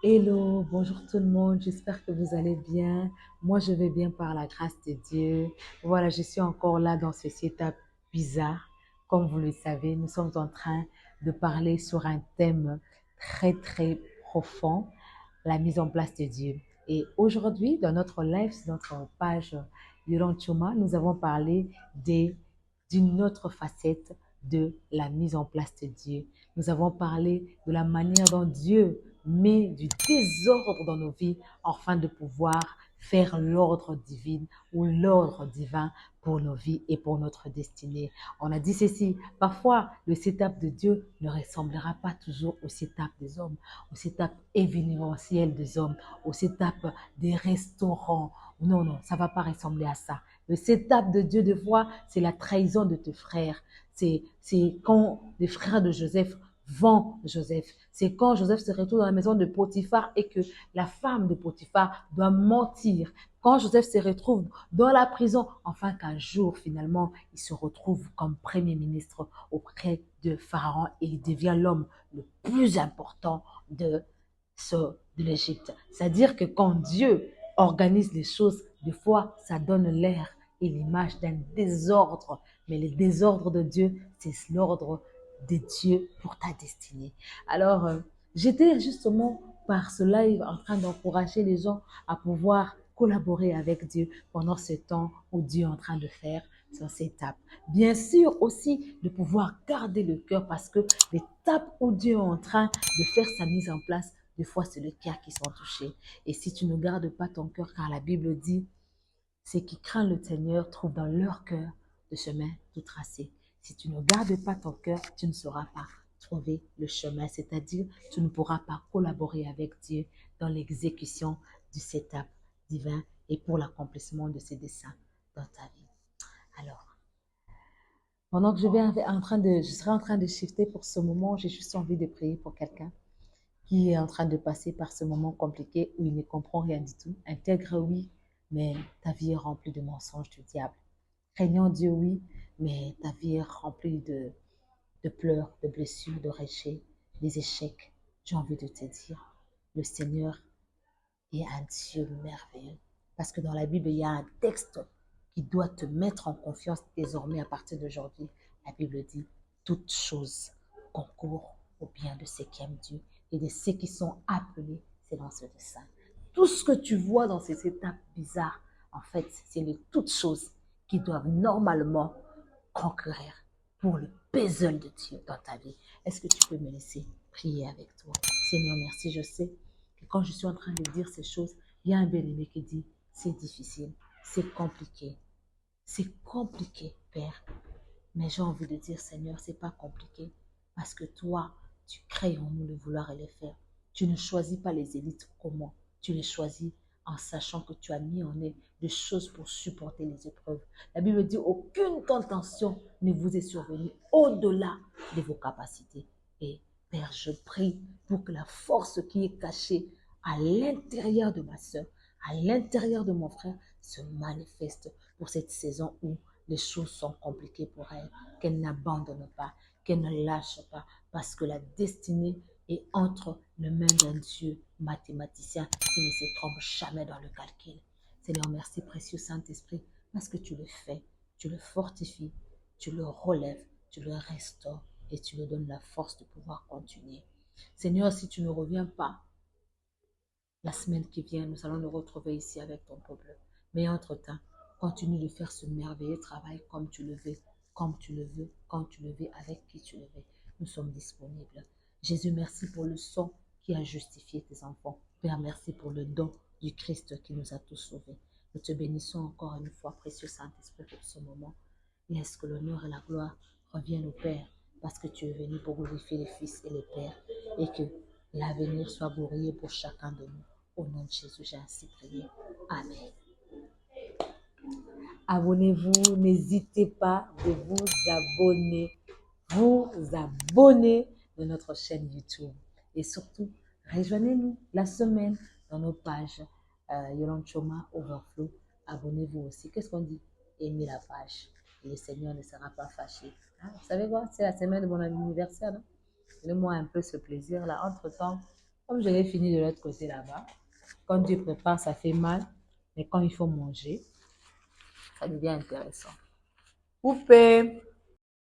Hello, bonjour tout le monde, j'espère que vous allez bien. Moi, je vais bien par la grâce de Dieu. Voilà, je suis encore là dans ce setup bizarre. Comme vous le savez, nous sommes en train de parler sur un thème très, très profond, la mise en place de Dieu. Et aujourd'hui, dans notre live, sur notre page Yoron Choma, nous avons parlé des- d'une autre facette de la mise en place de Dieu. Nous avons parlé de la manière dont Dieu met du désordre dans nos vies afin de pouvoir faire l'ordre divin ou l'ordre divin pour nos vies et pour notre destinée. On a dit ceci, parfois le setup de Dieu ne ressemblera pas toujours au setup des hommes, au setup événementiel des hommes, au setup des restaurants. Non, non, ça ne va pas ressembler à ça. Le setup de Dieu, de fois, c'est la trahison de tes frères. C'est quand les frères de Joseph vend Joseph. C'est quand Joseph se retrouve dans la maison de Potiphar et que la femme de Potiphar doit mentir. Quand Joseph se retrouve dans la prison, enfin qu'un jour, finalement, il se retrouve comme premier ministre auprès de Pharaon et il devient l'homme le plus important de, ce, de l'Égypte. C'est-à-dire que quand Dieu organise les choses, des fois, ça donne l'air et l'image d'un désordre. Mais le désordre de Dieu, c'est l'ordre de Dieu pour ta destinée. Alors, j'étais justement par ce live en train d'encourager les gens à pouvoir collaborer avec Dieu pendant ce temps où Dieu est en train de faire cette étape. Bien sûr aussi de pouvoir garder le cœur parce que l'étape où Dieu est en train de faire sa mise en place, des fois c'est le cœur qui sont touchés. Et si tu ne gardes pas ton cœur, car la Bible dit, ceux qui craignent le Seigneur trouvent dans leur cœur le chemin tout tracé. Si tu ne gardes pas ton cœur, tu ne sauras pas trouver le chemin, c'est-à-dire tu ne pourras pas collaborer avec Dieu dans l'exécution de cette étape divin et pour l'accomplissement de ses desseins dans ta vie. Alors, pendant que je serai en train de shifter pour ce moment, j'ai juste envie de prier pour quelqu'un qui est en train de passer par ce moment compliqué où il ne comprend rien du tout. Intègre, oui, mais ta vie est remplie de mensonges du diable. Craignant Dieu, oui, mais ta vie est remplie de pleurs, de blessures, de rejets, des échecs. J'ai envie de te dire, le Seigneur est un Dieu merveilleux. Parce que dans la Bible, il y a un texte qui doit te mettre en confiance désormais à partir d'aujourd'hui. La Bible dit, toutes choses concourent au bien de ceux qui aiment Dieu et de ceux qui sont appelés selon ce dessein. Tout ce que tu vois dans ces étapes bizarres, en fait, c'est les toutes choses qui doivent normalement concourir pour le puzzle de Dieu dans ta vie. Est-ce que tu peux me laisser prier avec toi? Seigneur, merci. Je sais que quand je suis en train de dire ces choses, il y a un bien-aimé qui dit, c'est difficile, c'est compliqué, Père. Mais j'ai envie de dire, Seigneur, c'est pas compliqué parce que toi, tu crées en nous le vouloir et le faire. Tu ne choisis pas les élites comment. Tu les choisis en sachant que tu as mis en eux des choses pour supporter les épreuves. La Bible dit, aucune tentation ne vous est survenue au-delà de vos capacités. Et Père, je prie pour que la force qui est cachée à l'intérieur de ma soeur, à l'intérieur de mon frère, se manifeste pour cette saison où les choses sont compliquées pour elle, qu'elle n'abandonne pas, qu'elle ne lâche pas, parce que la destinée est entre les mains d'un Dieu mathématicien qui ne se trompe jamais dans le calcul. Seigneur, merci précieux Saint-Esprit, parce que tu le fais, tu le fortifies, tu le relèves, tu le restaures et tu lui donnes la force de pouvoir continuer. Seigneur, si tu ne reviens pas, la semaine qui vient, nous allons nous retrouver ici avec ton peuple. Mais entre-temps, continue de faire ce merveilleux travail comme tu le veux, comme tu le veux, quand tu le veux, avec qui tu le veux. Nous sommes disponibles. Jésus, merci pour le sang qui a justifié tes enfants. Père, merci pour le don du Christ qui nous a tous sauvés. Nous te bénissons encore une fois, précieux Saint-Esprit, pour ce moment. Laisse que l'honneur et la gloire reviennent au Père, parce que tu es venu pour glorifier les Fils et les Pères, et que l'avenir soit glorieux pour chacun de nous. Au nom de Jésus, j'ai ainsi prié. Amen. Abonnez-vous, n'hésitez pas de vous abonner de notre chaîne YouTube. Et surtout, rejoignez-nous la semaine dans nos pages Yolan Choma Overflow. Abonnez-vous aussi. Qu'est-ce qu'on dit? Aimez la page. Et le Seigneur ne sera pas fâché. Hein? Vous savez quoi? C'est la semaine de mon anniversaire. Donnez-moi un peu ce plaisir-là. Entre-temps, Comme je l'ai fini de l'autre côté là-bas, quand Dieu prépare, ça fait mal, mais quand il faut manger, ça devient intéressant. Poupée!